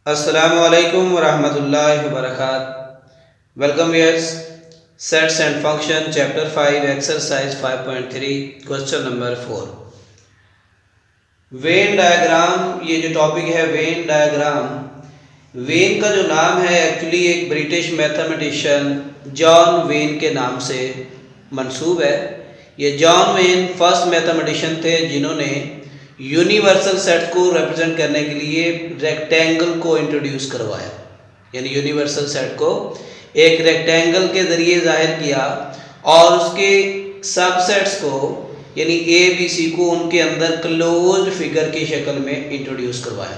अस्सलामु अलैकुम वरहमतुल्लाहि वबरकातुहू। Welcome viewers. Sets and function chapter 5 exercise 5.3 question number 4। Venn diagram, ये जो टॉपिक है वेन डायग्राम, वेन का जो नाम है एक्चुअली एक ब्रिटिश मैथमेटिशियन जॉन वेन के नाम से मंसूब है। ये जॉन वेन फर्स्ट मैथमेटिशियन थे जिन्होंने यूनिवर्सल सेट को रिप्रेजेंट करने के लिए रेक्टेंगल को इंट्रोड्यूस करवाया, यानी यूनिवर्सल सेट को एक रेक्टेंगल के ज़रिए जाहिर किया और उसके सबसेट्स को यानी ए बी सी को उनके अंदर क्लोज्ड फिगर की शक्ल में इंट्रोड्यूस करवाया।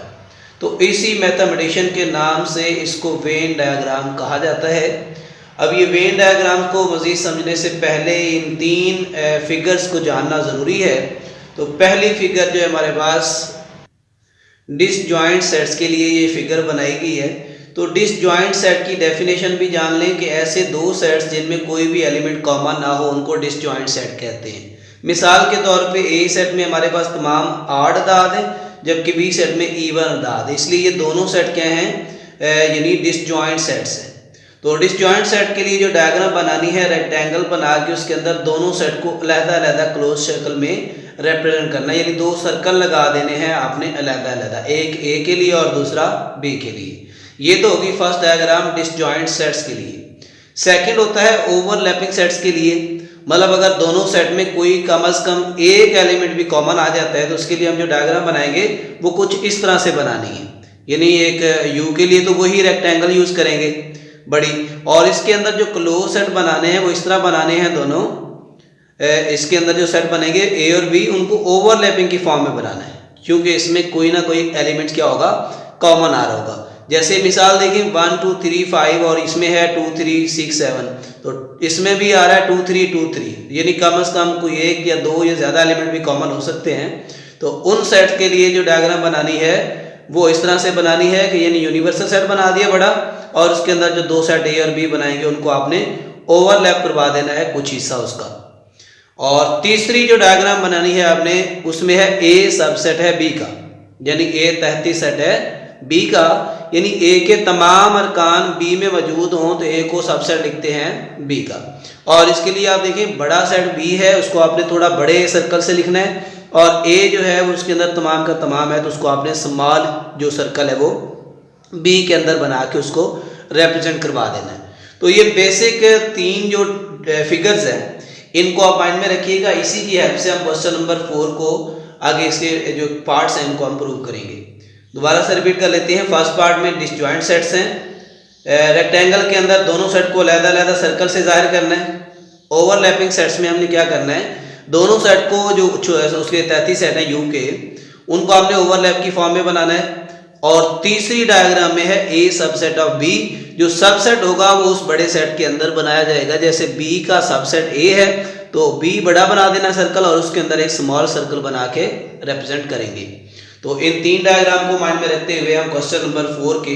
तो इसी मैथमेटिशियन के नाम से इसको वेन डायग्राम कहा जाता है। अब ये वेन डायग्राम को मज़ीद समझने से पहले इन तीन फिगर्स को जानना ज़रूरी है। तो पहली फिगर जो है हमारे पास डिसजॉइंट सेट्स के लिए ये फिगर बनाई गई है। तो डिसजॉइंट सेट की डेफिनेशन भी जान लें कि ऐसे दो सेट्स जिनमें कोई भी एलिमेंट कॉमन ना हो उनको डिसजॉइंट सेट कहते हैं। मिसाल के तौर पे ए सेट में हमारे पास तमाम आड अदाद है, जबकि बी सेट में इवन अदाद है, इसलिए ये दोनों सेट क्या हैं, यानी डिसजॉइंट सेट्स हैं। तो डिसजॉइंट सेट के लिए जो डायग्राम बनानी है, रेक्टेंगल बना के उसके अंदर दोनों सेट को अलग-अलग क्लोज शक्ल में रिप्रेजेंट करना, यानी दो सर्कल लगा देने हैं आपने अलग-अलग, एक ए के लिए और दूसरा बी के लिए। ये तो होगी फर्स्ट डायग्राम डिसजॉइंट सेट्स के लिए। सेकंड होता है ओवरलैपिंग सेट्स के लिए, मतलब अगर दोनों सेट में कोई कम से कम एक एलिमेंट भी कॉमन आ जाता है तो उसके लिए हम जो डायग्राम बनाएंगे वो कुछ इस तरह से बनानी है। यानी एक यू के लिए तो वही रेक्टेंगल यूज करेंगे बड़ी, और इसके अंदर जो क्लोज सेट बनाने हैं वो इस तरह बनाने हैं दोनों। इसके अंदर जो सेट बनेंगे ए और बी उनको ओवरलैपिंग की फॉर्म में बनाना है, क्योंकि इसमें कोई ना कोई एलिमेंट क्या होगा, कॉमन आ रहा होगा। जैसे मिसाल देखें 1 2 3 5 और इसमें है 2 3 6 7, तो इसमें भी आ रहा है 2 3 2 3, यानी कम से कम कोई एक या दो या ज़्यादा एलिमेंट भी कॉमन हो सकते हैं। तो उन सेट के लिए जो डायग्राम बनानी है वो इस तरह से बनानी है कि यानी यूनिवर्सल सेट बना दिया बड़ा, और उसके अंदर जो दो सेट ए और बी बनाएंगे उनको आपने ओवरलैप करवा देना है कुछ हिस्सा उसका। और तीसरी जो डायग्राम बनानी है आपने उसमें है ए सबसेट है बी का, यानी ए तहती सेट है बी का, यानी ए के तमाम अरकान बी में मौजूद हों तो ए को सबसेट लिखते हैं बी का। और इसके लिए आप देखें बड़ा सेट बी है उसको आपने थोड़ा बड़े सर्कल से लिखना है, और ए जो है वो उसके अंदर तमाम का तमाम है तो उसको आपने स्मॉल जो सर्कल है वो बी के अंदर बना के उसको रिप्रेजेंट करवा देना है। तो ये बेसिक तीन जो फिगर्स हैं इनको आप माइंड में रखिएगा। इसी की हेल्प से हम क्वेश्चन नंबर 4 को आगे इसके जो पार्ट्स हैं इनको हम प्रूव करेंगे। दोबारा से रिपीट कर लेते हैं। फर्स्ट पार्ट में डिसजॉइंट सेट्स हैं, रेक्टेंगल के अंदर दोनों सेट को अलग-अलग सर्कल से जाहिर करना है। ओवरलैपिंग सेट्स में हमने क्या करना है, दोनों सेट को जो उसके तहती सेट हैं यू के, उनको आपने ओवरलैप की फॉर्म में बनाना है। और तीसरी डायग्राम में है ए सबसेट ऑफ बी, जो सबसेट होगा वो उस बड़े सेट के अंदर बनाया जाएगा। जैसे बी का सबसेट ए है तो बी बड़ा बना देना सर्कल और उसके अंदर एक स्मॉल सर्कल बना के रिप्रेजेंट करेंगे। तो इन तीन डायग्राम को माइंड में रखते हुए हम क्वेश्चन नंबर 4 के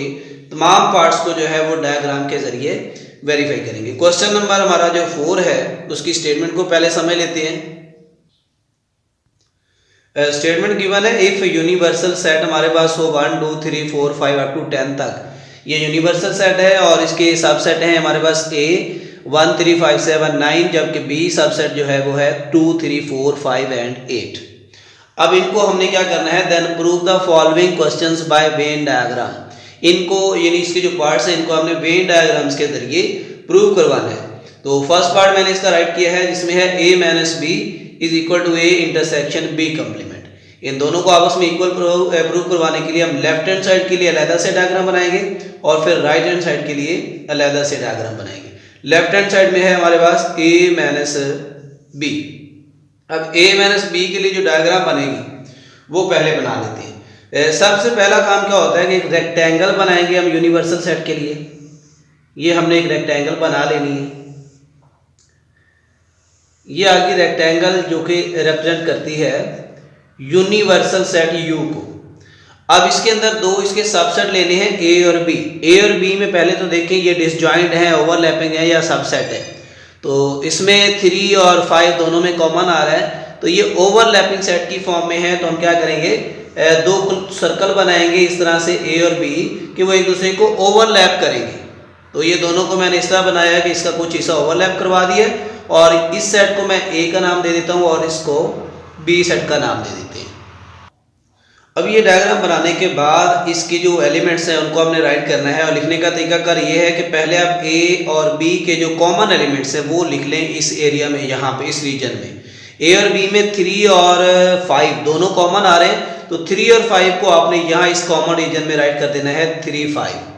तमाम पार्ट्स को जो है वो डायग्राम के जरिए वेरीफाई करेंगे। क्वेश्चन नंबर हमारा जो 4 है उसकी स्टेटमेंट को पहले समझ लेते हैं। स्टेटमेंट गिवन है, इफ यूनिवर्सल सेट हमारे पास हो 1 2 3 4 5 अप टू 10 तक, ये यूनिवर्सल सेट है और इसके सबसेट हैं हमारे पास ए 1 3 5 7 9, जबकि बी सबसेट जो है वो है 2 3 4 5 एंड 8। अब इनको हमने क्या करना है, then prove the following questions by Venn diagram. इनको यानी इसके जो पार्ट्स हैं इनको हमने वेन डायग्राम्स के जरिए प्रूव करवाना है। तो फर्स्ट पार्ट मैंने इसका राइट किया है जिसमें है a minus B is equal to A intersection B complement. इन दोनों को आपस में इक्वल प्रूव करवाने के लिए हम लेफ्ट हैंड साइड के लिए अलग से डायग्राम बनाएंगे और फिर राइट हैंड साइड के लिए अलग से डायग्राम बनाएंगे। लेफ्ट हैंड साइड में है हमारे पास a माइनस बी। अब a माइनस बी के लिए जो डायग्राम बनेगी वो पहले बना लेते हैं। सबसे पहला काम क्या होता है कि एक रेक्टेंगल बनाएंगे हम यूनिवर्सल सेट के लिए। ये हमने एक रेक्टेंगल बना लेनी है। ये आपकी रेक्टेंगल जो कि रिप्रेजेंट करती है यूनिवर्सल सेट यू को। अब इसके अंदर दो इसके सबसेट लेने हैं ए और बी। ए और बी में पहले तो देखें ये डिसजॉइंट है, ओवरलैपिंग है या सबसेट है। तो इसमें 3 और 5 दोनों में कॉमन आ रहा है, तो ये ओवरलैपिंग सेट की फॉर्म में है। तो हम क्या करेंगे, दो सर्कल बनाएंगे इस तरह से ए और बी कि वो एक दूसरे को ओवरलैप करेंगे। तो ये दोनों को मैंने इस तरह बनाया कि इसका कुछ हिस्सा ओवरलैप करवा दिया और इस सेट को मैं ए का नाम दे देता हूँ और इसको बी सेट का नाम दे देते हैं। अब ये डायग्राम बनाने के बाद इसके जो एलिमेंट्स हैं उनको हमने राइट करना है और लिखने का तरीकाकार ये है कि पहले आप ए और बी के जो कॉमन एलिमेंट्स हैं वो लिख लें इस एरिया में, यहाँ पे इस रीजन में। ए और बी में 3 और 5 दोनों कॉमन आ रहे हैं, तो 3 और 5 को आपने यहाँ इस कॉमन रीजन में राइट कर देना है 3, 5।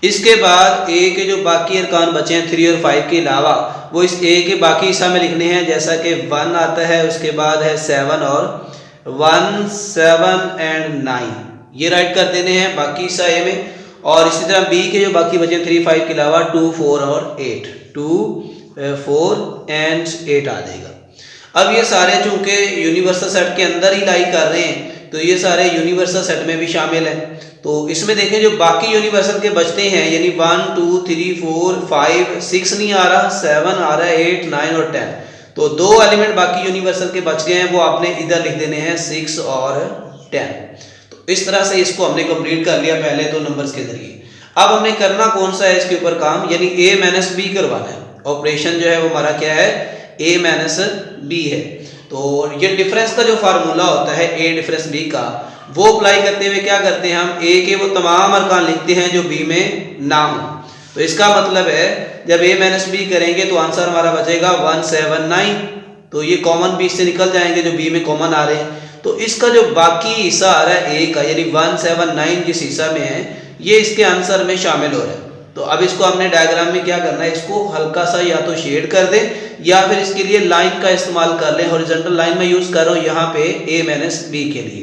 इसके बाद ए के जो बाकी अरकान बचे हैं 3 और 5 के अलावा वो इस ए के बाकी हिस्सा में लिखने हैं, जैसा कि 1 आता है, उसके बाद है 7 और 1, 7 एंड 9 ये राइट कर देने हैं बाकी हिस्सा ए में। और इसी तरह बी के जो बाकी बचे 3, 5 के अलावा 2, 4 और 8, 2, 4 एंड 8 आ जाएगा। अब ये सारे चूंकि यूनिवर्सल सेट के अंदर ही लाई कर रहे हैं तो ये सारे यूनिवर्सल सेट में भी शामिल हैं। तो इसमें देखें जो बाकी यूनिवर्सल के बचते हैं यानी 1, 2, 3, 4, 5, 6 नहीं आ रहा, 7 आ रहा है, 8, 9 और 10। तो दो एलिमेंट बाकी यूनिवर्सल के बच गए हैं, वो आपने इधर लिख देने हैं 6 और 10। तो इस तरह से इसको हमने कंप्लीट कर लिया पहले दो नंबर्स के जरिए। अब हमने करना कौन सा है इसके ऊपर काम, यानी a माइनस बी करवाना है। ऑपरेशन जो है वो हमारा क्या है, a माइनस बी है। तो ये डिफरेंस का जो फार्मूला होता है a डिफरेंस b का, वो अप्लाई करते हुए क्या करते हैं, हम a के वो तमाम अरकान लिखते हैं जो b में ना हो। तो इसका मतलब है जब a माइनस बी करेंगे तो आंसर हमारा बचेगा 179। तो ये कॉमन b से निकल जाएंगे जो b में कॉमन आ रहे हैं। तो इसका जो बाकी हिस्सा आ रहा है a का यानी 179 जिस हिस्सा में है ये इसके आंसर में शामिल हो रहा है। तो अब इसको हमने डायग्राम में क्या करना है, इसको हल्का सा या तो शेड कर दे या फिर इसके लिए लाइन का इस्तेमाल कर लें। हॉरिजॉन्टल लाइन में यूज कर रहा हूँ यहाँ पे a माइनस बी के लिए।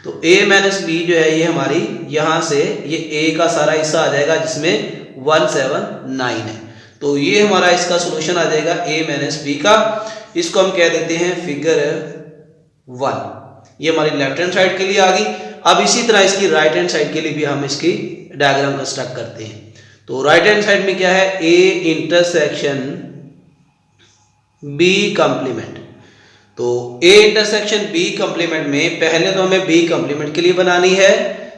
तो a माइनस बी जो है ये हमारी यहाँ से ये a का सारा हिस्सा आ जाएगा जिसमें 179 है। तो ये हमारा इसका सोल्यूशन आ जाएगा a माइनस बी का। इसको हम कह देते हैं फिगर 1। ये हमारी लेफ्ट हैंड साइड के लिए आ गई। अब इसी तरह इसकी राइट हैंड साइड के लिए भी हम इसकी डायग्राम कंस्ट्रक्ट करते हैं। तो राइट हैंड साइड में क्या है, a इंटरसेक्शन b कॉम्प्लीमेंट। तो a इंटरसेक्शन b कॉम्प्लीमेंट में पहले तो हमें b कॉम्प्लीमेंट के लिए बनानी है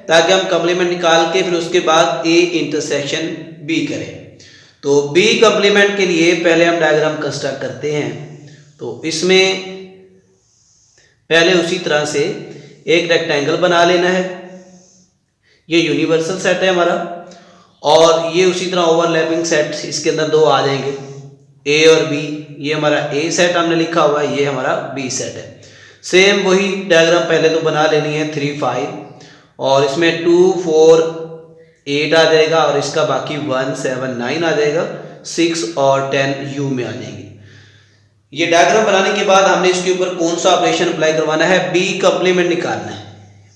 ताकि हम कॉम्प्लीमेंट निकाल के फिर उसके बाद a इंटरसेक्शन b करें। तो b कॉम्प्लीमेंट के लिए पहले हम डायग्राम कंस्ट्रक्ट करते हैं। तो इसमें पहले उसी तरह से एक रेक्टेंगल बना लेना है, ये यूनिवर्सल सेट है हमारा, और ये उसी तरह ओवरलैपिंग सेट इसके अंदर दो आ जाएंगे a और b। ये हमारा a सेट हमने लिखा हुआ है, ये हमारा b सेट है। सेम वही डायग्राम पहले तो बना लेनी है 3, 5 और इसमें 2, 4, 8 आ जाएगा और इसका बाकी 1, 7, 9 आ जाएगा, 6 और 10 u में आ जाएंगे। ये डायग्राम बनाने के बाद हमने इसके ऊपर कौन सा ऑपरेशन अप्लाई करवाना है, b कॉम्प्लीमेंट निकालना है,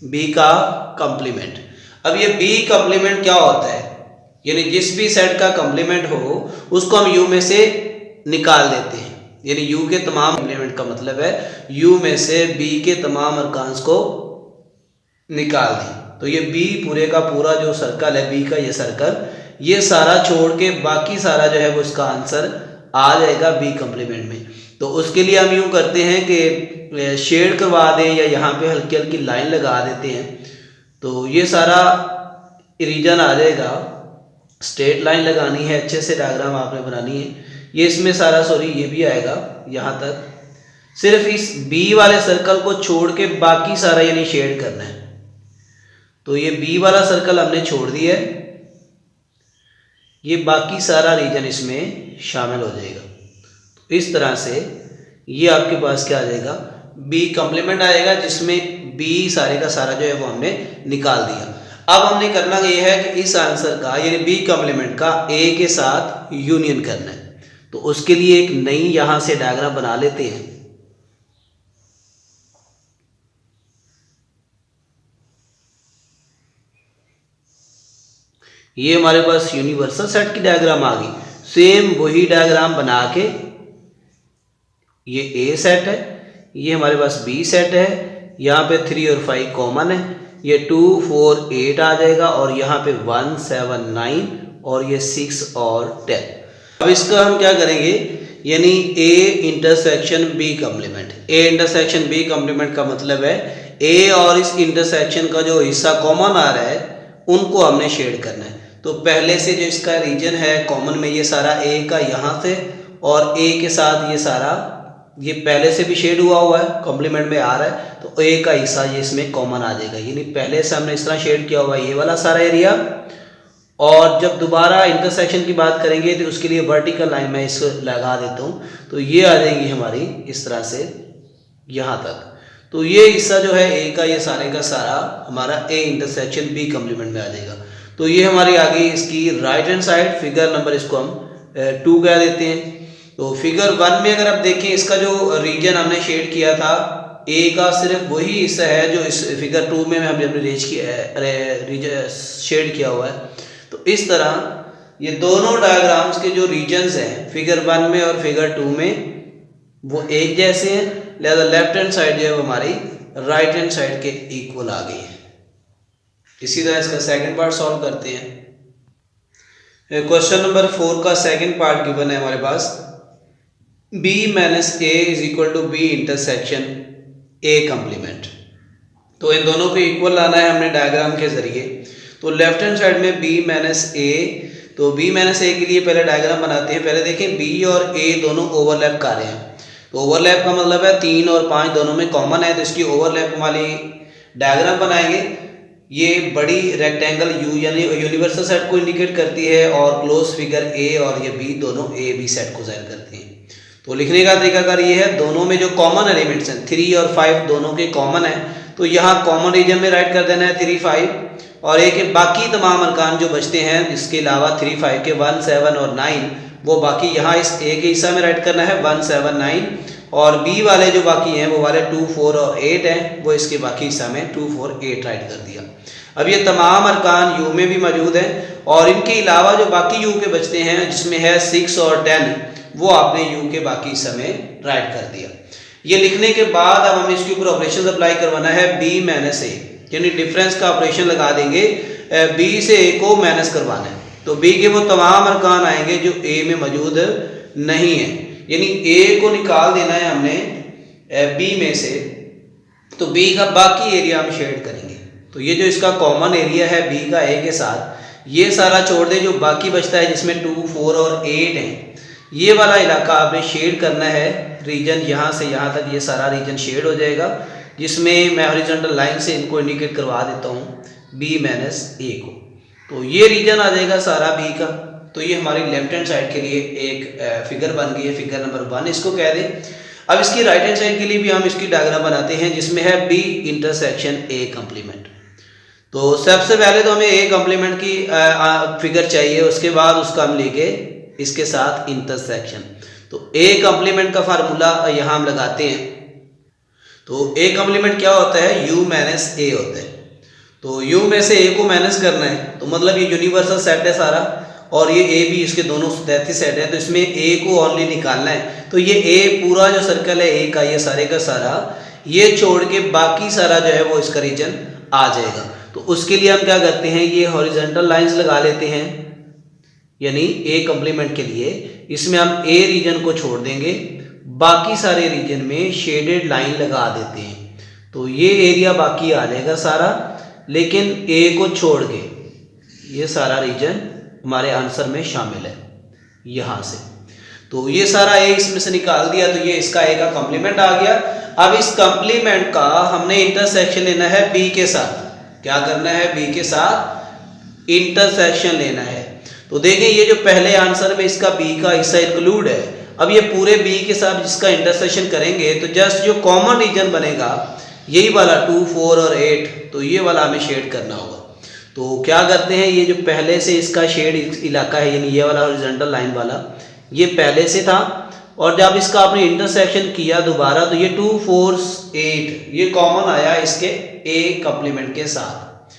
b का कॉम्प्लीमेंट। अब ये b कॉम्प्लीमेंट क्या होता है, यानी जिस भी सेट का कॉम्प्लीमेंट हो उसको हम u में से निकाल देते हैं। यानी u के तमाम कॉम्प्लीमेंट का मतलब है u में से b के तमाम अरकान्स को निकाल दें। तो ये b पूरे का पूरा जो सर्कल है b का, ये सर्कल ये सारा छोड़ के बाकी सारा जो है वो इसका आंसर आ जाएगा b कॉम्प्लीमेंट में। तो उसके लिए हम यूँ करते हैं कि शेड करवा दें या यहाँ पे हल्की हल्की लाइन लगा देते हैं। तो ये सारा रीजन आ जाएगा, स्ट्रेट लाइन लगानी है, अच्छे से डायग्राम आपने बनानी है। ये इसमें सारा ये भी आएगा यहाँ तक। सिर्फ इस b वाले सर्कल को छोड़ के बाकी सारा यानी शेड करना है। तो ये b वाला सर्कल हमने छोड़ दिया है, ये बाकी सारा रीजन इसमें शामिल हो जाएगा। तो इस तरह से ये आपके पास क्या आ जाएगा, b कॉम्प्लीमेंट आएगा जिसमें b सारे का सारा जो है वो हमने निकाल दिया। अब हमने करना ये है कि इस आंसर का यानी b कॉम्प्लीमेंट का a के साथ यूनियन करना है। तो उसके लिए एक नई यहां से डायग्राम बना लेते हैं। ये हमारे पास यूनिवर्सल सेट की डायग्राम आ गई। सेम वही डायग्राम बना के ये a सेट है, ये हमारे पास b सेट है, यहाँ पे 3 और 5 कॉमन है, ये 2, 4, 8 आ जाएगा और यहाँ पे 1, 7, 9 और ये 6 और 10। अब इसका हम क्या करेंगे, यानी a intersection b complement. a intersection b complement का मतलब है ए और इस इंटरसेक्शन का जो हिस्सा कॉमन आ रहा है उनको हमने शेड करना है। तो पहले से जो इसका रीजन है कॉमन में, ये सारा ए का यहाँ से और ए के साथ ये सारा, ये पहले से भी शेड हुआ है, कॉम्प्लीमेंट में आ रहा है, तो ए का हिस्सा ये इसमें कॉमन आ जाएगा। यानी पहले से हमने इस तरह शेड किया हुआ है ये वाला सारा एरिया, और जब दोबारा इंटरसेक्शन की बात करेंगे तो उसके लिए वर्टिकल लाइन मैं इसको लगा देता हूँ, तो ये आ जाएगी हमारी इस तरह से यहाँ तक। तो ये हिस्सा जो है ए का, ये सारे का सारा हमारा ए इंटरसेक्शन बी कॉम्प्लीमेंट में आ जाएगा। तो ये हमारी आ गई इसकी right hand side, figure number इसको हम 2 कह देते हैं। तो फिगर 1 में अगर आप देखें, इसका जो रीजन हमने शेड किया था ए का सिर्फ वही हिस्सा है जो इस फिगर 2 में हमने शेड किया हुआ है। तो इस तरह ये दोनों डायग्राम्स के जो रीजन्स हैं फिगर 1 में और फिगर 2 में वो एक जैसे हैं, लिहाजा लेफ्ट हैंड साइड जो है वो हमारी राइट हैंड साइड के इक्वल आ गई है। इसी तरह इसका सेकंड पार्ट सॉल्व करते हैं। क्वेश्चन नंबर 4 का सेकंड पार्ट गिवन है हमारे पास, b minus a is equal to b intersection a complement. तो इन दोनों को इक्वल लाना है हमने डायग्राम के जरिए। तो लेफ्ट हैंड साइड में b माइनस a, तो b माइनस a के लिए पहले डायग्राम बनाते हैं। पहले देखें b और a दोनों ओवरलैप कर रहे हैं, तो ओवरलैप का मतलब है 3 और 5 दोनों में कॉमन है, तो इसकी ओवरलैप वाली डायग्राम बनाएंगे। ये बड़ी रेक्टेंगल u यानी यूनिवर्सल सेट को इंडिकेट करती है और क्लोज फिगर a और ये b दोनों a b सेट को जाहिर करती हैं। तो लिखने का तरीकाकार ये है, दोनों में जो कॉमन एलिमेंट्स हैं 3 और 5 दोनों के कॉमन है, तो यहाँ कॉमन रीजन में राइट कर देना है 3 5, और एक बाकी तमाम अरकान जो बचते हैं इसके अलावा 3 5 के 1 7 और 9 वो बाकी यहाँ इस ए के हिस्सा में राइट करना है 1 7 9, और बी वाले जो बाकी हैं वो वाले 2 4 और 8 हैं, वो इसके बाकी हिस्सा में 2 4 8 राइट कर दिया। अब ये तमाम अरकान यू में भी मौजूद हैं, और इनके अलावा जो बाकी यू के बचते हैं जिसमें है 6 और 10 वो आपने यू के बाकी हिस्से में राइट कर दिया। ये लिखने के बाद अब हमें इसके ऊपर ऑपरेशन अप्लाई करवाना है b माइनस a, यानी डिफरेंस का ऑपरेशन लगा देंगे, b से a को माइनस करवाना है। तो b के वो तमाम अरकान आएंगे जो a में मौजूद नहीं है, यानी a को निकाल देना है हमने b में से, तो b का बाकी एरिया हम शेड करेंगे। तो ये जो इसका कॉमन एरिया है b का a के साथ, ये सारा छोड़ दे, जो बाकी बचता है जिसमें 2 4 और 8 हैं, ये वाला इलाका आपने शेड करना है रीजन, यहाँ से यहाँ तक ये सारा रीजन शेड हो जाएगा, जिसमें मैं हॉरिजॉन्टल लाइन से इनको इंडिकेट करवा देता हूँ b माइनस a को। तो ये रीजन आ जाएगा सारा b का। तो ये हमारी लेफ्ट हैंड साइड के लिए एक फिगर बन गई है, फिगर नंबर 1 इसको कह दें। अब इसकी राइट हैंड साइड के लिए भी हम इसकी डायग्राम बनाते हैं जिसमें है b इंटरसेक्शन a कॉम्प्लीमेंट। तो सबसे पहले तो हमें a कॉम्प्लीमेंट की फिगर चाहिए, उसके बाद उसका हम लेके इसके साथ इंटरसेक्शन। तो a कॉम्प्लीमेंट का फार्मूला यहाँ हम लगाते हैं। तो a कॉम्प्लीमेंट क्या होता है, u माइनस a होता है। तो u में से a को माइनस करना है, तो मतलब ये यूनिवर्सल सेट है सारा, और ये a भी इसके दोनों सतैती सेट है, तो इसमें a को ओनली निकालना है। तो ये a पूरा जो सर्कल है a का, ये सारे का सारा ये छोड़ के बाकी सारा जो है वो इसका रीजन आ जाएगा। तो उसके लिए हम क्या करते हैं, ये हॉरिजॉन्टल लाइंस लगा लेते हैं, यानी a कॉम्प्लीमेंट के लिए इसमें हम a रीजन को छोड़ देंगे, बाकी सारे रीजन में शेडेड लाइन लगा देते हैं। तो ये एरिया बाकी आ जाएगा सारा, लेकिन a को छोड़ के ये सारा रीजन हमारे आंसर में शामिल है यहाँ से। तो ये सारा a इसमें से निकाल दिया, तो ये इसका a का कॉम्प्लीमेंट आ गया। अब इस कॉम्प्लीमेंट का हमने इंटरसेक्शन लेना है b के साथ। क्या करना है, b के साथ इंटरसेक्शन लेना है। तो देखें ये जो पहले आंसर में इसका b का हिस्सा इंक्लूड है, अब ये पूरे b के साथ जिसका इंटरसेक्शन करेंगे तो जस्ट जो कॉमन रीजन बनेगा यही वाला 2 4 और 8, तो ये वाला हमें शेड करना होगा। तो क्या करते हैं, ये जो पहले से इसका शेड इलाका है, यानी ये वाला हॉरिजॉन्टल लाइन वाला ये पहले से था, और जब इसका आपने इंटरसेक्शन किया दोबारा तो ये 2 4 8 ये कॉमन आया इसके a कॉम्प्लीमेंट के साथ,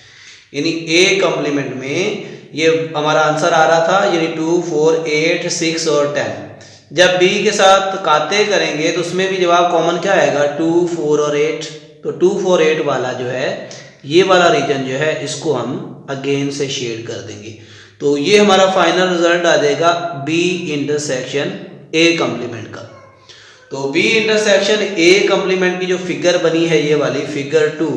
यानी a कॉम्प्लीमेंट में ये हमारा आंसर आ रहा था, यानी 2 4 8 6 और 10। जब b के साथ काते करेंगे तो उसमें भी जवाब कॉमन क्या आएगा, 2 4 और 8। तो 2 4 8 वाला जो है ये वाला रीजन जो है इसको हम अगेन से शेड कर देंगे। तो ये हमारा फाइनल रिजल्ट आ जाएगा b इंटरसेक्शन a कॉम्प्लीमेंट का। तो बी इंटरसेक्शन ए कंप्लीमेंट की जो फिगर बनी है ये वाली फिगर 2,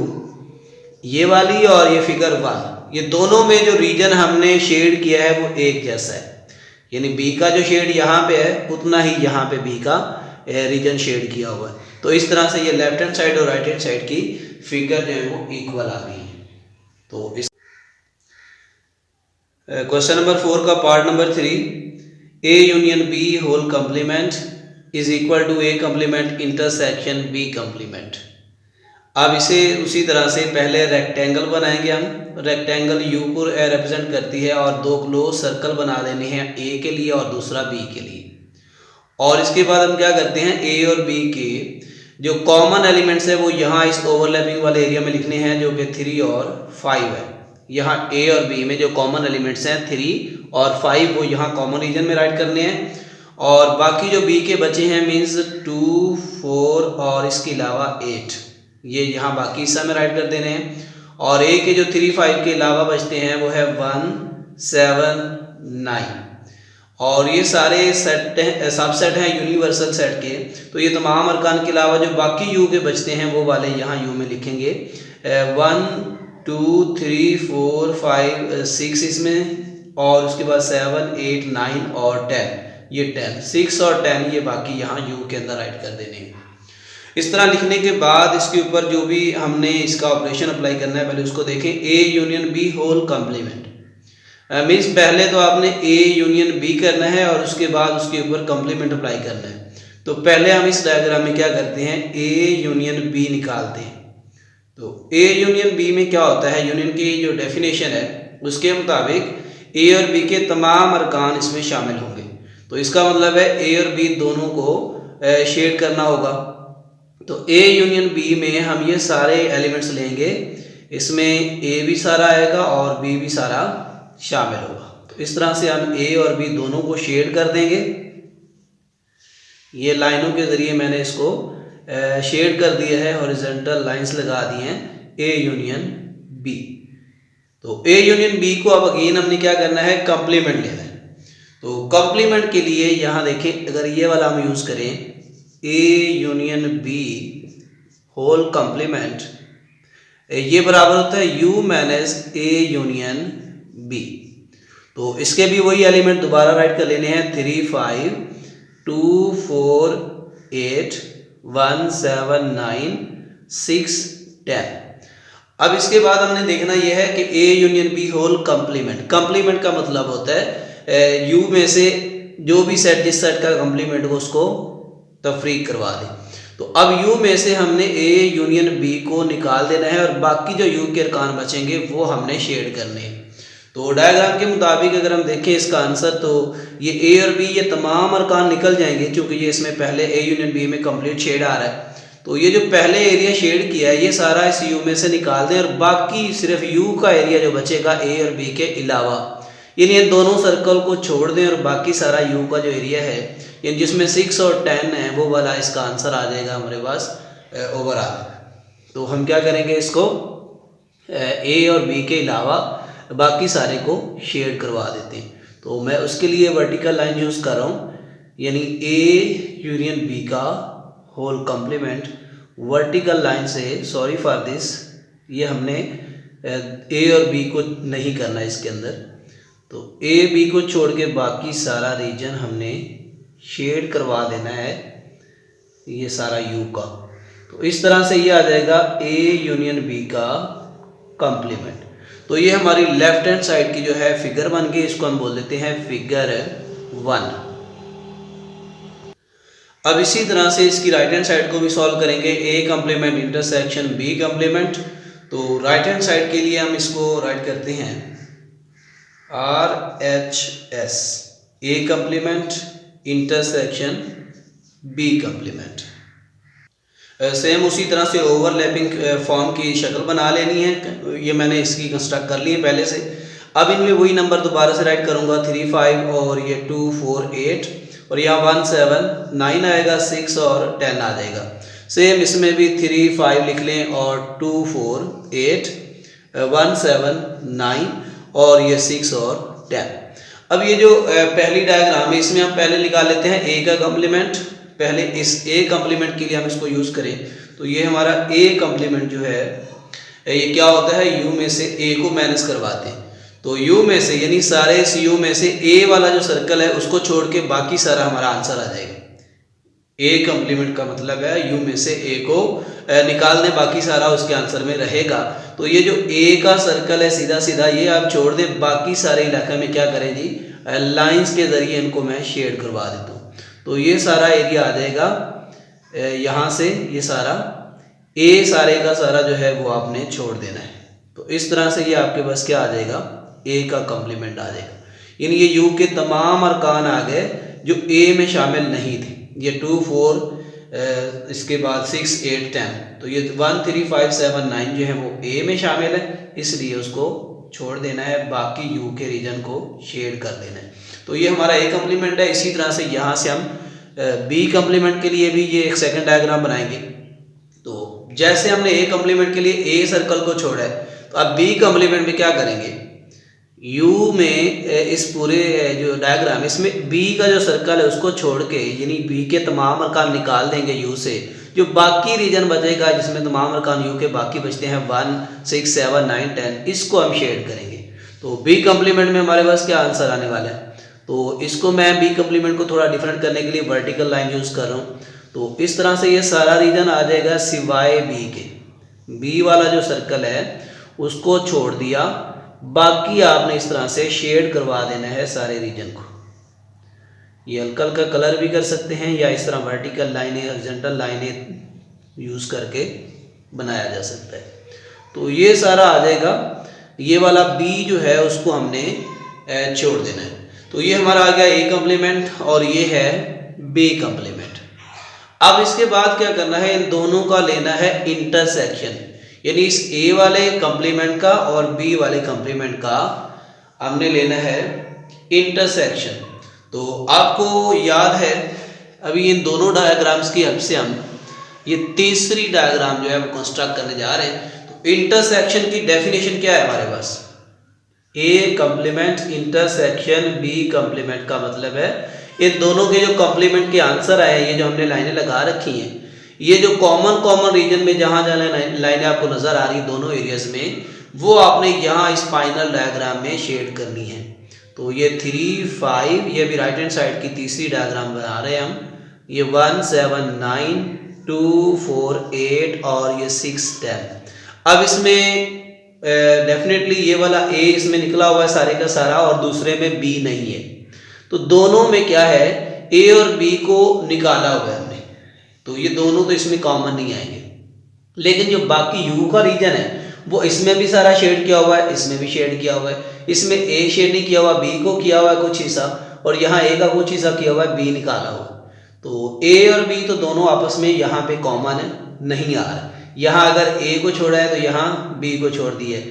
ये वाली और ये फिगर 1, ये दोनों में जो रीजन हमने शेड किया है वो एक जैसा है, यानी बी का जो शेड यहाँ पे है उतना ही यहाँ पे बी का रीजन शेड किया हुआ है। तो इस तरह से ये लेफ्ट हैंड साइड और राइट हैंड साइड की फिगर जो है वो इक्वल आ गई है। तो इस क्वेश्चन नंबर 4 का part number 3, A union B whole complement is equal to A complement intersection B complement. अब इसे उसी तरह से पहले रेक्टेंगल बनाएंगे हम, रेक्टेंगल यू को रिप्रेजेंट करती है और दो क्लोज सर्कल बना देने हैं, ए के लिए और दूसरा बी के लिए। और इसके बाद हम क्या करते हैं, ए और बी के जो कॉमन एलिमेंट्स है वो यहाँ इस ओवरलैपिंग वाले एरिया में लिखने हैं, जो कि 3 और 5 है। यहाँ ए और बी में जो कॉमन एलिमेंट्स हैं 3 और 5 वो यहाँ कॉमन रीजन में राइट करने हैं, और बाकी जो बी के बचे हैं मीन्स 2, 4 और इसके अलावा 8 ये यहाँ बाकी हिस्सा में राइट कर देने हैं। और ए के जो 3, 5 के अलावा बचते हैं वो है 1, 7, 9 और ये सारे सेट सबसेट हैं यूनिवर्सल सेट के। तो ये तमाम अरकान के अलावा जो बाकी यू के बचते हैं वो वाले यहाँ यू में लिखेंगे 1, 2, 3, 4, 5, 6 इसमें, और उसके बाद 7, 8, 9 और 10, ये 10, 6 और 10 ये बाकी यहाँ यू के अंदर राइट कर देने हैं। इस तरह लिखने के बाद इसके ऊपर जो भी हमने इसका ऑपरेशन अप्लाई करना है पहले उसको देखें। A union B whole complement means पहले तो आपने ए यूनियन बी करना है और उसके बाद उसके ऊपर कम्प्लीमेंट अप्लाई करना है। तो पहले हम इस डायग्राम में क्या करते हैं, ए यूनियन बी निकालते हैं। तो ए यूनियन बी में क्या होता है, यूनियन की जो डेफिनेशन है उसके मुताबिक ए और बी के तमाम अरकान इसमें शामिल होंगे। तो इसका मतलब है ए और बी दोनों को शेड करना होगा। तो ए यूनियन बी में हम ये सारे एलिमेंट्स लेंगे, इसमें ए भी सारा आएगा और बी भी सारा शामिल होगा। तो इस तरह से हम ए और बी दोनों को शेड कर देंगे। ये लाइनों के ज़रिए मैंने इसको शेड कर दिया है, हॉरिजॉन्टल लाइंस लगा दी हैं ए यूनियन बी। तो ए यूनियन बी को अब अगेन हमने क्या करना है, कंप्लीमेंट लेना है। तो कंप्लीमेंट के लिए यहाँ देखें, अगर ये वाला हम यूज़ करें A union B whole complement, ये बराबर होता है U minus A union B. तो इसके भी वही एलिमेंट दोबारा राइट कर लेने हैं, 3, 5, 2, 4, 8, 1, 7, 9, 6, 10। अब इसके बाद हमने देखना यह है कि A union B whole complement. Complement का मतलब होता है यू में से जो भी सेट जिस सेट का कंप्लीमेंट हो उसको तफरीक करवा दें। तो अब यू में से हमने ए यूनियन बी को निकाल देना है और बाकी जो यू के अरकान बचेंगे वो हमने शेड करने हैं। तो डायग्राम के मुताबिक अगर हम देखें इसका आंसर, तो ये ए और बी ये तमाम अरकान निकल जाएंगे, क्योंकि ये इसमें पहले ए यूनियन बी में कंप्लीट शेड आ रहा है। तो ये जो पहले एरिया शेड किया है ये सारा इस यू में से निकाल दें और बाकी सिर्फ यू का एरिया जो बचेगा ए और बी के अलावा, यानी इन दोनों सर्कल को छोड़ दें और बाकी सारा यू का जो एरिया है यानी जिसमें 6 और 10 है वो वाला इसका आंसर आ जाएगा हमारे पास ओवरऑल। तो हम क्या करेंगे, इसको ए और बी के अलावा बाकी सारे को शेड करवा देते हैं। तो मैं उसके लिए वर्टिकल लाइन यूज़ कर रहा हूँ, यानी ए यूनियन बी का होल कंप्लीमेंट वर्टिकल लाइन से, सॉरी फॉर दिस, ये हमने ए और बी को नहीं करना इसके अंदर। तो ए बी को छोड़ के बाकी सारा रीजन हमने शेड करवा देना है, ये सारा यू का। तो इस तरह से ये आ जाएगा ए यूनियन बी का कंप्लीमेंट। तो ये हमारी लेफ्ट हैंड साइड की जो है फिगर बन गई, इसको हम बोल देते हैं फिगर 1। अब इसी तरह से इसकी राइट हैंड साइड को भी सॉल्व करेंगे, A complement intersection B complement. तो राइट हैंड साइड के लिए हम इसको राइट करते हैं RHS, A complement intersection B complement. Same उसी तरह से ओवरलैपिंग फॉर्म की शक्ल बना लेनी है, ये मैंने इसकी कंस्ट्रक्ट कर ली है पहले से। अब इनमें वही नंबर दोबारा से राइट करूँगा, 3, 5 और ये 2, 4, 8 और यहाँ 1, 7, 9 आएगा, 6 और 10 आ जाएगा। सेम इसमें भी 3, 5 लिख लें और 2, 4, 8, 1, 7, 9 और ये 6 और 10। अब ये जो पहली डायग्राम है इसमें हम पहले निकाल लेते हैं ए का कंप्लीमेंट। पहले इस ए कम्प्लीमेंट के लिए हम इसको यूज़ करें तो ये हमारा ए कम्प्लीमेंट जो है ये क्या होता है, यू में से ए को माइनस करवाते हैं। तो यू में से यानी सारे इस यू में से ए वाला जो सर्कल है उसको छोड़ के बाकी सारा हमारा आंसर आ जाएगा। ए कम्प्लीमेंट का मतलब है यू में से ए को निकालने, बाकी सारा उसके आंसर में रहेगा। तो ये जो ए का सर्कल है सीधा सीधा ये आप छोड़ दे, बाकी सारे इलाके में क्या करें जी, लाइंस के जरिए इनको मैं शेड करवा देता हूँ। तो ये सारा एरिया आ जाएगा यहाँ से, ये सारा ए सारे का सारा जो है वो आपने छोड़ देना है। तो इस तरह से ये आपके पास क्या आ जाएगा, ए का कम्प्लीमेंट आ जाएगा। यानी ये यू के तमाम अरकान आ गए जो ए में शामिल नहीं थे। ये 2 4 इसके बाद 6 8 10, तो ये 1 3 5 7 9 जो है वो ए में शामिल है, इसलिए उसको छोड़ देना है, बाकी यू के रीजन को शेड कर देना है। तो ये हमारा ए कम्प्लीमेंट है। इसी तरह से यहाँ से हम बी कम्प्लीमेंट के लिए भी ये एक सेकंड डायग्राम बनाएंगे। तो जैसे हमने ए कम्प्लीमेंट के लिए ए सर्कल को छोड़ा है, तो अब बी कम्प्लीमेंट में क्या करेंगे, यू में इस पूरे जो डायग्राम इसमें बी का जो सर्कल है उसको छोड़ के यानी बी के तमाम अरकान निकाल देंगे यू से, जो बाकी रीजन बचेगा जिसमें तमाम अरकान यू के बाकी बचते हैं 1 6 7 9 10, इसको हम शेड करेंगे। तो बी कम्प्लीमेंट में हमारे पास क्या आंसर आने वाला है, तो इसको मैं बी कम्प्लीमेंट को थोड़ा डिफरेंट करने के लिए वर्टिकल लाइन यूज़ कर रहा हूँ। तो इस तरह से ये सारा रीजन आ जाएगा सिवाय बी के, बी वाला जो सर्कल है उसको छोड़ दिया, बाकी आपने इस तरह से शेड करवा देना है सारे रीजन को। ये हल्का हल्का कलर भी कर सकते हैं या इस तरह वर्टिकल लाइनें हॉरिजॉन्टल लाइनें यूज़ करके बनाया जा सकता है। तो ये सारा आ जाएगा, ये वाला बी जो है उसको हमने छोड़ देना है। तो ये हमारा आ गया ए कम्प्लीमेंट और ये है बी कम्प्लीमेंट। अब इसके बाद क्या करना है, इन दोनों का लेना है इंटरसेक्शन, यानी इस ए वाले कम्प्लीमेंट का और बी वाले कम्प्लीमेंट का हमने लेना है इंटरसेक्शन। तो आपको याद है अभी इन दोनों डायग्राम्स की हेल्प से हम ये तीसरी डायग्राम जो है वो कंस्ट्रक्ट करने जा रहे हैं। तो इंटरसेक्शन की डेफिनेशन क्या है हमारे पास, A complement intersection B complement का मतलब है इन दोनों के जो कम्प्लीमेंट के आंसर आए हैं, ये जो हमने लाइनें लगा रखी हैं, ये जो कॉमन रीजन में जहाँ जहाँ लाइनें आपको नज़र आ रही दोनों एरियाज में, वो आपने यहाँ इस फाइनल डायग्राम में शेड करनी है। तो ये 3 5 ये भी राइट हैंड साइड की तीसरी डायग्राम बना रहे हैं हम, ये 1 7 9 2 4 8 और ये 6 10। अब इसमें डेफिनेटली ये वाला ए इसमें निकला हुआ है सारे का सारा और दूसरे में बी नहीं है, तो दोनों में क्या है ए और बी को निकाला हुआ है हमने, तो ये दोनों तो इसमें कॉमन नहीं आएंगे। लेकिन जो बाकी यू का रीजन है वो इसमें भी सारा शेड किया हुआ है, इसमें भी शेड किया हुआ है, इसमें ए शेड नहीं किया हुआ, बी को किया हुआ है कुछ हिस्सा, और यहाँ ए का कुछ हिस्सा किया हुआ है, बी निकाला हुआ। तो ए और बी तो दोनों आपस में यहाँ पे कॉमन है, नहीं आ रहा। यहाँ अगर ए को छोड़ा है तो यहाँ बी को छोड़ दिया है,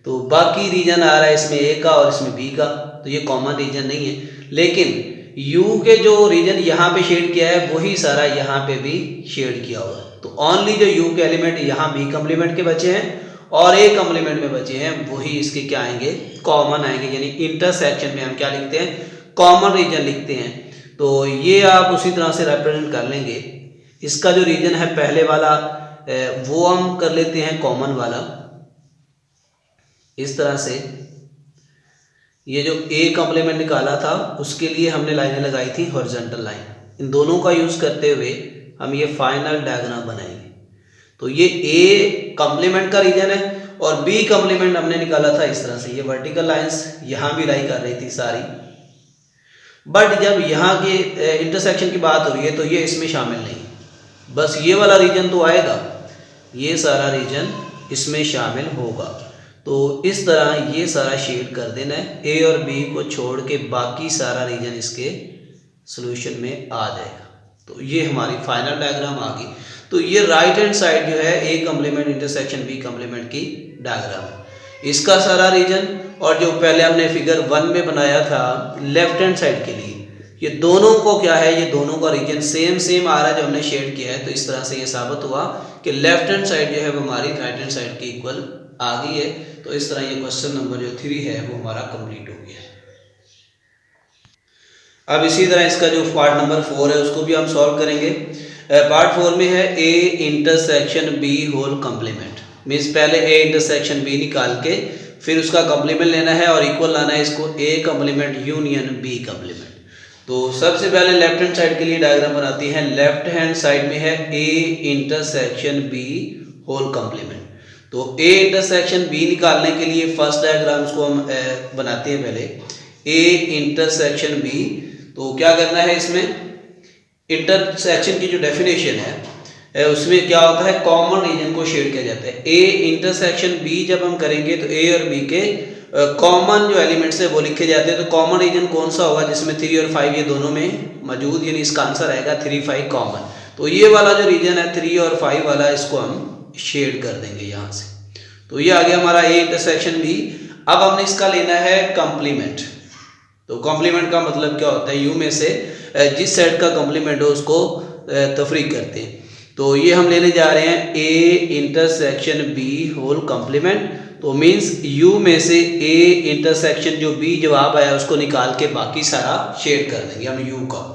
तो बाकी रीजन आ रहा है इसमें ए का और इसमें बी का, तो ये कॉमन रीजन नहीं है। लेकिन यू के जो रीजन यहाँ पे शेड किया है वही सारा यहाँ पे भी शेड किया हुआ है। तो ओनली जो यू के एलिमेंट यहाँ बी कम्प्लीमेंट के बचे हैं और ए कम्प्लीमेंट में बचे हैं वही इसके क्या आएंगे, कॉमन आएंगे। यानी इंटरसेक्शन में हम क्या लिखते हैं, कॉमन रीजन लिखते हैं। तो ये आप उसी तरह से रिप्रेजेंट कर लेंगे। इसका जो रीजन है पहले वाला वो हम कर लेते हैं कॉमन वाला, इस तरह से। ये जो ए कम्प्लीमेंट निकाला था उसके लिए हमने लाइनें लगाई थी हॉरिजॉन्टल लाइन, इन दोनों का यूज़ करते हुए हम ये फाइनल डायग्राम बनाएंगे। तो ये ए कम्प्लीमेंट का रीजन है और बी कम्प्लीमेंट हमने निकाला था इस तरह से, ये वर्टिकल लाइंस यहाँ भी लाई कर रही थी सारी, बट जब यहाँ के इंटरसेक्शन की बात हो रही है तो ये इसमें शामिल नहीं, बस ये वाला रीजन तो आएगा, ये सारा रीजन इसमें शामिल होगा। तो इस तरह ये सारा शेड कर देना है, ए और बी को छोड़ के बाकी सारा रीजन इसके सॉल्यूशन में आ जाएगा। तो ये हमारी फाइनल डायग्राम आ गई। तो ये राइट हैंड साइड जो है A complement intersection B complement की डायग्राम है, इसका सारा रीजन। और जो पहले हमने फिगर 1 में बनाया था लेफ्ट हैंड साइड के लिए, ये दोनों को क्या है, ये दोनों का रीजन सेम आ रहा है जो हमने शेड किया है। तो इस तरह से ये साबित हुआ कि लेफ्ट हैंड साइड जो है वो हमारी राइट हैंड साइड के इक्वल आ गई है। तो इस तरह ये क्वेश्चन नंबर जो 3 है वो हमारा कंप्लीट हो गया। अब इसी तरह इसका जो पार्ट नंबर 4 है उसको भी हम सॉल्व करेंगे। पार्ट 4 में है A intersection B whole complement. Means पहले ए इंटरसेक्शन बी निकाल के फिर उसका कॉम्प्लीमेंट लेना है और इक्वल लाना है इसको A complement union B complement. तो सबसे पहले लेफ्ट हैंड साइड के लिए डायग्राम बनाती हैं। लेफ्ट हैंड साइड में है A intersection B whole complement. तो ए इंटरसेक्शन बी निकालने के लिए फर्स्ट डायग्राम को हम बनाते हैं पहले ए इंटरसेक्शन बी। तो क्या करना है, इसमें इंटरसेक्शन की जो डेफिनेशन है उसमें क्या होता है, कॉमन रीजन को शेड किया जाता है। ए इंटरसेक्शन बी जब हम करेंगे तो ए और बी के कॉमन जो एलिमेंट्स है वो लिखे जाते हैं। तो कॉमन रीजन कौन सा होगा, जिसमें 3 और 5 ये दोनों में मौजूद, यानी इसका आंसर आएगा 3, 5 कॉमन। तो ये वाला जो रीजन है 3 और 5 वाला, इसको हम शेड कर देंगे यहाँ से। तो ये आ गया हमारा ए इंटरसेक्शन बी। अब हमने इसका लेना है कॉम्प्लीमेंट। तो कॉम्प्लीमेंट का मतलब क्या होता है, यू में से जिस सेट का कॉम्प्लीमेंट हो उसको तफरीक करते हैं। तो ये हम लेने जा रहे हैं A intersection B whole complement. तो मीन्स यू में से ए इंटरसेक्शन जो बी जवाब आया उसको निकाल के बाकी सारा शेड कर देंगे हम यू का।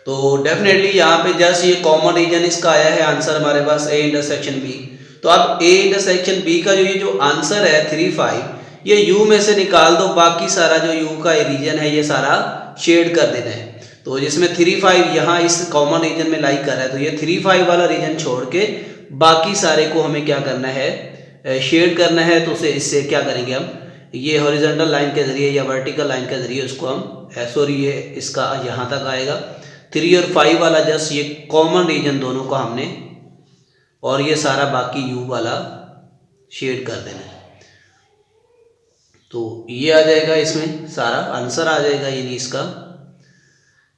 तो डेफिनेटली यहाँ पे जस्ट ये कॉमन रीजन इसका आया है आंसर हमारे पास ए इंटरसेक्शन बी। तो अब ए इंटरसेक्शन बी का ये जो आंसर है 3, 5 ये यू में से निकाल दो, बाकी सारा जो यू का रीजन है ये सारा शेड कर देना है। तो जिसमें 3, 5 यहाँ इस कॉमन रीजन में लाई कर रहा है, तो ये 3, 5 वाला रीजन छोड़ के बाकी सारे को हमें क्या करना है, शेड करना है। तो उसे इससे क्या करेंगे हम, ये हॉरिजॉन्टल लाइन के जरिए या वर्टिकल लाइन के जरिए उसको हम सॉरी ये इसका यहाँ तक आएगा 3 और 5 वाला, जस्ट ये कॉमन रीजन दोनों का हमने, और ये सारा बाकी यू वाला शेड कर देना है। तो ये आ जाएगा, इसमें सारा आंसर आ जाएगा, यानी इसका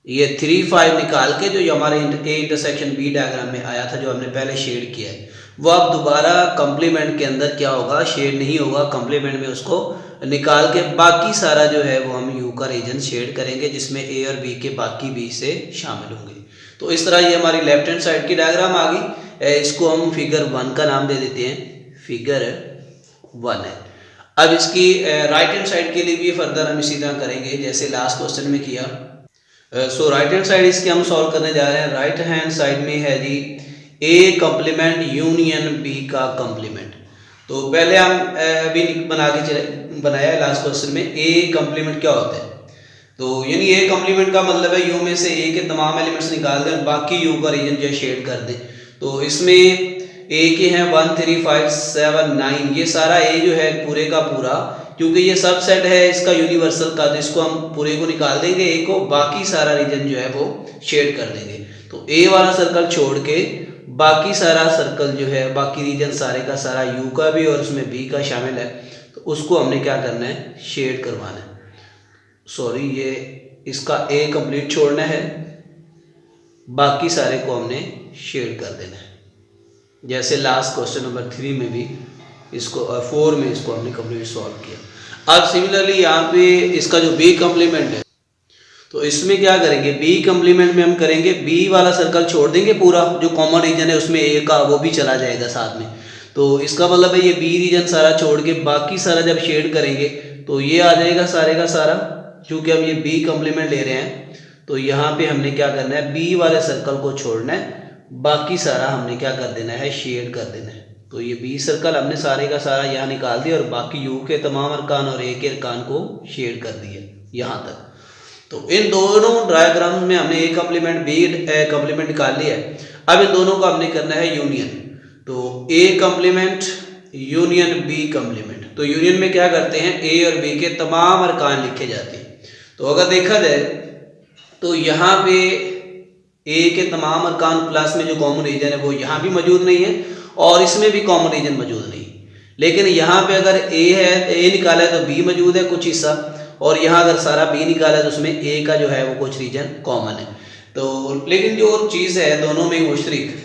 ये 3, 5 निकाल के जो हमारे ए इंटरसेक्शन बी डायग्राम में आया था जो हमने पहले शेड किया है, वो अब दोबारा कॉम्प्लीमेंट के अंदर क्या होगा, शेड नहीं होगा। कॉम्प्लीमेंट में उसको निकाल के बाकी सारा जो है वो हम यू का रीजन शेड करेंगे, जिसमें ए और बी के बाकी बी से शामिल होंगे। तो इस तरह ये हमारी लेफ्ट हैंड साइड की डायग्राम आ गई। इसको हम फिगर 1 का नाम दे देते हैं, फिगर 1 है। अब इसकी राइट हैंड साइड के लिए भी फर्दर हम इसी तरह करेंगे जैसे लास्ट क्वेश्चन में किया। सो राइट हैंड साइड इसके हम सॉल्व करने जा रहे हैं। राइट हैंड साइड में है जी ए कॉम्प्लीमेंट यूनियन बी का कॉम्प्लीमेंट। तो पहले हम अभी बनाया है लास्ट क्वेश्चन में ए कॉम्प्लीमेंट क्या होता है। तो यानी ए कॉम्प्लीमेंट का मतलब है यू में से ए के तमाम एलिमेंट्स निकाल दें, बाकी यू का रीजन जो शेड कर दें। तो इसमें ए के हैं 1, 3, 5, 7, 9, ये सारा ए जो है पूरे का पूरा, क्योंकि ये सब सेट है इसका यूनिवर्सल का, तो इसको हम पूरे को निकाल देंगे ए को, बाकी सारा रीजन जो है वो शेड कर देंगे। तो ए वाला सर्कल छोड़ के बाकी सारा सर्कल जो है, बाकी रीजन सारे का सारा यू का भी और उसमें बी का शामिल है, तो उसको हमने क्या करना है, शेड करवाना है। सॉरी ये इसका ए कंप्लीट छोड़ना है, बाकी सारे को हमने शेड कर देना है। जैसे लास्ट क्वेश्चन नंबर 3 में भी इसको 4 में इसको हमने कंप्लीट सॉल्व किया। अब सिमिलरली यहाँ पे इसका जो बी कॉम्प्लीमेंट है, तो इसमें क्या करेंगे, बी कॉम्प्लीमेंट में हम करेंगे बी वाला सर्कल छोड़ देंगे, पूरा जो कॉमन रीजन है उसमें ए का वो भी चला जाएगा साथ में। तो इसका मतलब है ये बी रीजन सारा छोड़ के बाकी सारा जब शेड करेंगे तो ये आ जाएगा सारे का सारा। चूँकि हम ये बी कॉम्प्लीमेंट ले रहे हैं तो यहाँ पे हमने क्या करना है, बी वाले सर्कल को छोड़ना है, बाकी सारा हमने क्या कर देना है, शेड कर देना है। तो ये बी सर्कल हमने सारे का सारा यहाँ निकाल दिया और बाकी यू के तमाम अरकान और ए के अरकान को शेड कर दिया यहाँ तक। तो इन दोनों डायग्राम में हमने ए कॉम्प्लीमेंट बी कॉम्प्लीमेंट निकाल लिया है। अब इन दोनों का हमने करना है यूनियन। तो A complement union B complement. तो यूनियन में क्या करते हैं, ए और बी के तमाम अरकान लिखे जाते हैं। तो अगर देखा जाए तो यहाँ पे ए के तमाम अरकान प्लस में जो कॉमन रीजन है वो यहाँ भी मौजूद नहीं है और इसमें भी कॉमन रीजन मौजूद नहीं है। लेकिन यहाँ पे अगर ए है, ए निकाला है तो बी मौजूद है कुछ हिस्सा, और यहाँ अगर सारा बी निकाला है तो उसमें ए का जो है वो कुछ रीजन कॉमन है। तो लेकिन जो चीज़ है दोनों में मुश्तरक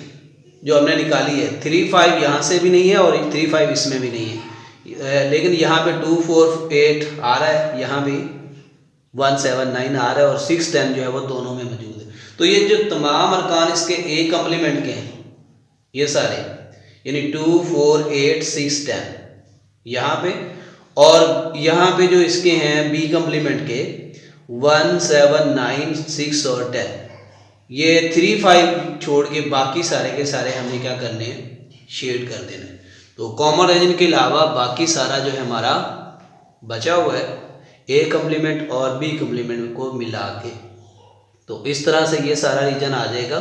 जो हमने निकाली है, 3, 5 यहाँ से भी नहीं है और 3, 5 इसमें भी नहीं है। लेकिन यहाँ पे 2, 4, 8 आ रहा है, यहाँ भी 1, 7, 9 आ रहा है और 6, 10 जो है वो दोनों में मौजूद है। तो ये जो तमाम अरकान इसके ए कॉम्प्लीमेंट के हैं ये सारे, यानी 2, 4, 8, 6, 10 यहाँ पे, और यहाँ पे जो इसके हैं बी कॉम्प्लीमेंट के 1, 7, 9, 6 और 10, ये 3, 5 छोड़ के बाकी सारे के सारे हमने क्या करने हैं, शेड कर देना है। तो कॉमन रीजन के अलावा बाकी सारा जो है हमारा बचा हुआ है ए कम्प्लीमेंट और बी कम्प्लीमेंट को मिला के। तो इस तरह से ये सारा रीजन आ जाएगा,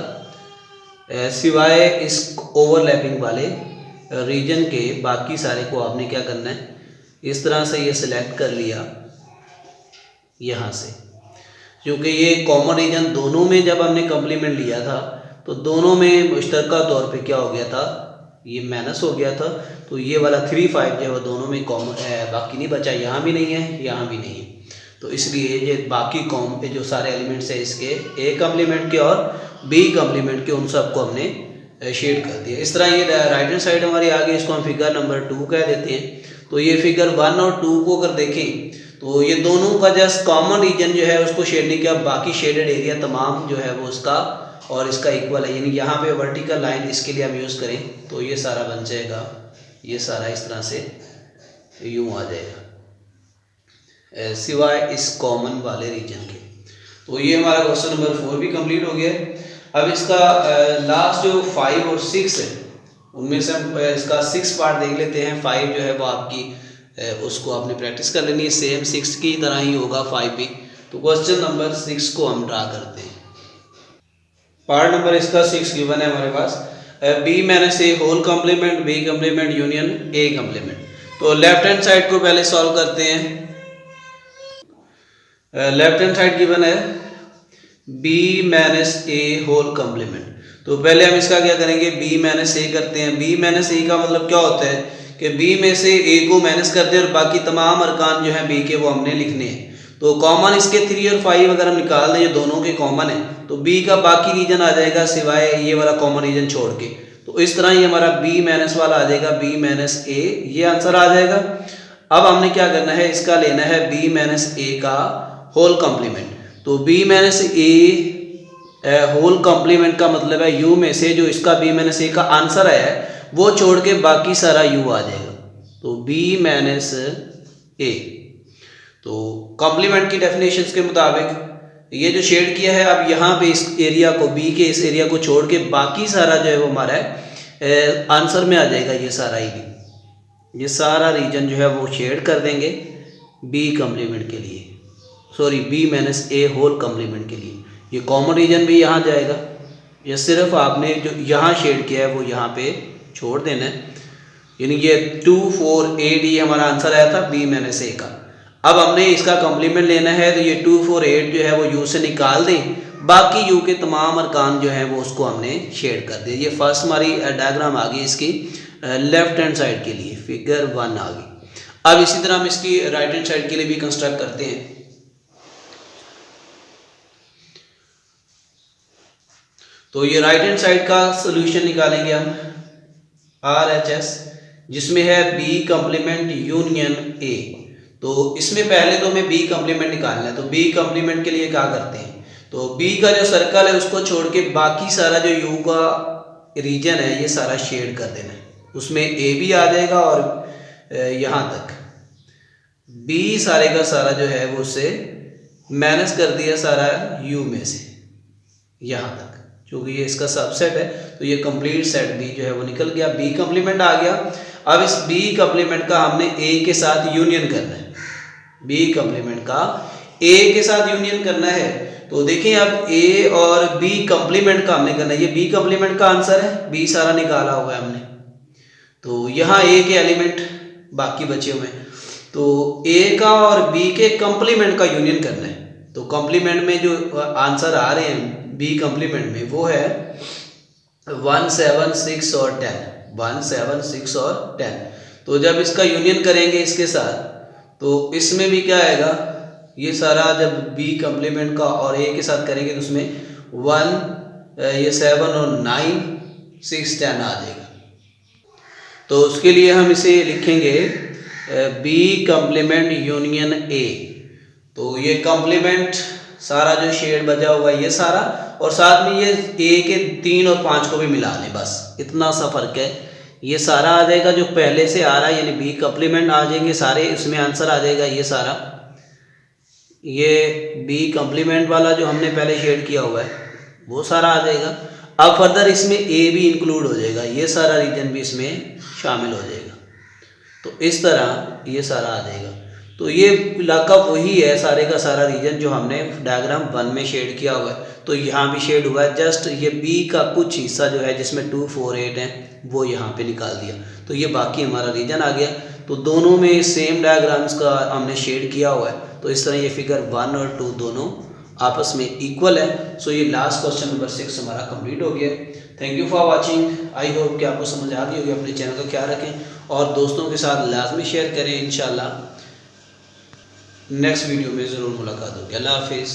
सिवाय इस ओवरलैपिंग वाले रीजन के बाकी सारे को आपने क्या करना है, इस तरह से ये सिलेक्ट कर लिया यहाँ से, क्योंकि ये कॉमन रीजन दोनों में जब हमने कम्प्लीमेंट लिया था तो दोनों में मुश्तरका तौर पे क्या हो गया था, ये माइनस हो गया था। तो ये वाला 3, 5 जो है वो दोनों में कॉमन बाकी नहीं बचा, यहाँ भी नहीं है, यहाँ भी नहीं है। तो इसलिए ये बाकी कॉम पे जो सारे एलिमेंट्स है इसके ए कम्प्लीमेंट के और बी कम्प्लीमेंट के, उन सबको हमने शेड कर दिया। इस तरह ये राइट हैंड साइड हमारी आ गई, इसको हम फिगर नंबर 2 कह देते हैं। तो ये फिगर 1 और 2 को अगर देखें तो ये दोनों का जस्ट कॉमन रीजन जो है उसको शेड नहीं किया, बाकी शेडेड एरिया तमाम जो है वो उसका और इसका इक्वल है, यानी यहाँ पे वर्टिकल लाइन इसके लिए हम यूज़ करें तो ये सारा बन जाएगा, ये सारा इस तरह से यूँ आ जाएगा, सिवाय इस कॉमन वाले रीजन के। तो ये हमारा क्वेश्चन नंबर 4 भी कंप्लीट हो गया है। अब इसका लास्ट जो 5 और 6 है उनमें से हम इसका 6 पार्ट देख लेते हैं। 5 जो है वो आपकी उसको आपने प्रैक्टिस कर लेनी है, सेम 6 की तरह ही होगा 5 भी। तो क्वेश्चन नंबर 6 को हम ड्रा करते हैं। पार्ट नंबर इसका 6 गिवन है हमारे पास, B minus A whole complement, B complement union A complement. तो लेफ्ट हैंड साइड को पहले सॉल्व करते हैं। लेफ्ट हैंड साइड गिवन है B minus A whole complement. तो पहले हम इसका क्या करेंगे, बी माइनस ए करते हैं। बी माइनस ए का मतलब क्या होता है कि बी में से ए को माइनस करते हैं और बाकी तमाम अरकान जो है बी के वो हमने लिखने हैं। तो कॉमन इसके 3 और 5 अगर हम निकाल दें, ये दोनों के कॉमन है, तो बी का बाकी रीजन आ जाएगा सिवाय ये वाला कॉमन रीजन छोड़ के। तो इस तरह ये हमारा बी माइनस वाला आ जाएगा, बी माइनस ए, ये आंसर आ जाएगा। अब हमने क्या करना है, इसका लेना है बी माइनस ए का होल कम्प्लीमेंट। तो B minus A whole complement का मतलब है यू में से जो इसका बी माइनस ए का आंसर आया है वो छोड़ के बाकी सारा यू आ जाएगा। तो बी माइनस ए, तो कॉम्प्लीमेंट की डेफिनेशंस के मुताबिक ये जो शेड किया है, अब यहाँ पे इस एरिया को, बी के इस एरिया को छोड़ के बाकी सारा जो है वो हमारा आंसर में आ जाएगा। ये सारा ही, ये सारा रीजन जो है वो शेड कर देंगे बी कॉम्प्लीमेंट के लिए, sorry B minus A whole complement के लिए। ये कॉमन रीजन भी यहाँ जाएगा, ये सिर्फ आपने जो यहाँ शेड किया है वो यहाँ पे छोड़ देना है। यानी ये 2, 4, 8 ये हमारा आंसर आया था बी माइनस ए का। अब हमने इसका कॉम्प्लीमेंट लेना है, तो ये 2, 4, 8 जो है वो यू से निकाल दें, बाकी यू के तमाम अरकान जो हैं वो उसको हमने शेड कर दिया। ये फर्स्ट हमारी डायग्राम आ गई इसकी लेफ्ट हैंड साइड के लिए, फिगर 1 आ गई। अब इसी तरह हम इसकी राइट हैंड साइड के लिए भी कंस्ट्रक्ट करते हैं। तो ये राइट हैंड साइड का सोल्यूशन निकालेंगे हम RHS, जिसमें है बी कॉम्प्लीमेंट यूनियन ए। तो इसमें पहले तो हमें बी कॉम्प्लीमेंट निकालना है। तो बी कॉम्प्लीमेंट के लिए क्या करते हैं, तो बी का जो सर्कल है उसको छोड़ के बाकी सारा जो यू का रीजन है ये सारा शेड कर देना है। उसमें ए भी आ जाएगा और यहाँ तक बी सारे का सारा जो है वो उससे माइनस कर दिया सारा यू में से यहाँ तक, क्योंकि ये इसका सबसेट है। तो ये कंप्लीट सेट बी जो है वो निकल गया, बी कॉम्प्लीमेंट आ गया। अब इस बी कॉम्प्लीमेंट का हमने ए के साथ यूनियन करना है, बी कॉम्प्लीमेंट का ए के साथ यूनियन करना है। तो देखें अब ए और बी कॉम्प्लीमेंट का हमने करना है, ये बी कॉम्प्लीमेंट का आंसर है, बी सारा निकाला हुआ है हमने। तो यहाँ ए के एलिमेंट बाकी बचे हुए हैं, तो ए का और बी के कॉम्प्लीमेंट का यूनियन करना है। तो कॉम्प्लीमेंट में जो आंसर आ रहे हैं बी कॉम्प्लीमेंट में वो है 1, 7, 6 और 10, 1, 7, 6 और 10। तो जब इसका यूनियन करेंगे इसके साथ तो इसमें भी क्या आएगा, ये सारा जब बी कॉम्प्लीमेंट का और ए के साथ करेंगे तो उसमें 1, ये 7 और 9, 6, 10 आ जाएगा। तो उसके लिए हम इसे लिखेंगे बी कॉम्प्लीमेंट यूनियन ए। तो ये कॉम्प्लीमेंट सारा जो शेड बचा हुआ है ये सारा, और साथ में ये ए के 3 और 5 को भी मिला लें, बस इतना सा फर्क है। ये सारा आ जाएगा जो पहले से आ रहा है, यानी बी कॉम्प्लीमेंट आ जाएंगे सारे, इसमें आंसर आ जाएगा ये सारा। ये बी कम्प्लीमेंट वाला जो हमने पहले शेड किया हुआ है वो सारा आ जाएगा। अब फर्दर इसमें ए भी इंक्लूड हो जाएगा, ये सारा रीजन भी इसमें शामिल हो जाएगा। तो इस तरह ये सारा आ जाएगा। तो ये इलाका वही है सारे का सारा रीजन जो हमने डायग्राम 1 में शेड किया हुआ है। तो यहाँ भी शेड हुआ है, जस्ट ये बी का कुछ हिस्सा जो है जिसमें 2, 4, 8 है वो यहाँ पे निकाल दिया, तो ये बाकी हमारा रीजन आ गया। तो दोनों में सेम डायग्राम्स का हमने शेड किया हुआ है। तो इस तरह ये फिगर 1 और 2 दोनों आपस में इक्वल है। सो ये लास्ट क्वेश्चन नंबर 6 हमारा कंप्लीट हो गया। Thank you for watching. I hope कि आपको समझ आ गई होगी। अपने चैनल का ख्याल रखें और दोस्तों के साथ लाजमी शेयर करें। इंशाल्लाह नेक्स्ट वीडियो में ज़रूर मुलाकात होगी। अल्लाह हाफिज़।